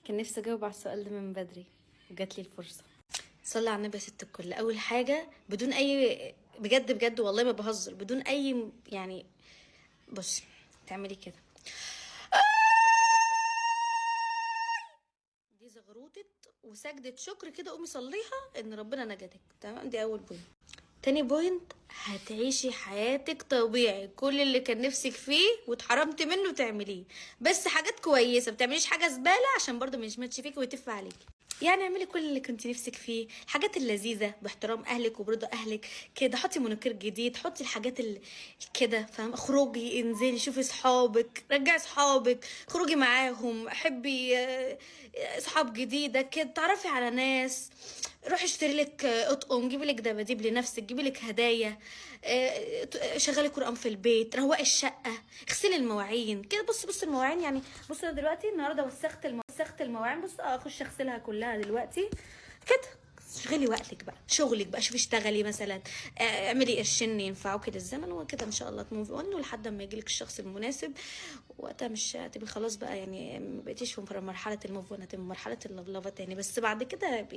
كان نفسي اجاوب على السؤال ده من بدري وجات لي الفرصه. صلي على النبي يا ست الكل. اول حاجه بدون اي، بجد بجد والله ما بهزر، بدون اي يعني، بصي تعملي كده، دي زغروطه وسجدة شكر كده، قومي صليها ان ربنا نجدك. تمام، دي اول بوينت. تاني بوينت، هتعيشي حياتك طبيعي، كل اللي كان نفسك فيه واتحرمت منه تعمليه، بس حاجات كويسه، بتعمليش حاجه زباله عشان برضه مش ماتش فيكي ويتف عليكي. يعني اعملي كل اللي كنت نفسك فيه، الحاجات اللذيذه باحترام اهلك وبرضه اهلك كده، حطي مونوكير جديد، حطي الحاجات كده، فاهم؟ اخرجي، انزلي، شوفي صحابك، رجعي صحابك، خروجي معاهم، حبي صحاب جديده كده، تعرفي على ناس، روحي اشتري لك اطقم، جيبي لك دباديب لنفسك، جيبي لك هدايا، شغلي قرآن في البيت، روقي الشقه، اغسلي المواعين كده. بص المواعين يعني، بص انا دلوقتي النهارده وسخت المواعين، بص اخش اغسلها كلها دلوقتي كده. شغلي وقتك بقى، شغلك بقى، شوفي اشتغلي مثلا، اعملي قرشين ينفعوكي للزمن، وكده ان شاء الله تموفي اون ولحد ما يجيلك الشخص المناسب. وقتها مش هتبقي خلاص بقى يعني، ما بقيتيش في مرحله الموف اون، هتبقي مرحله اللفلفه تاني، بس بعد كده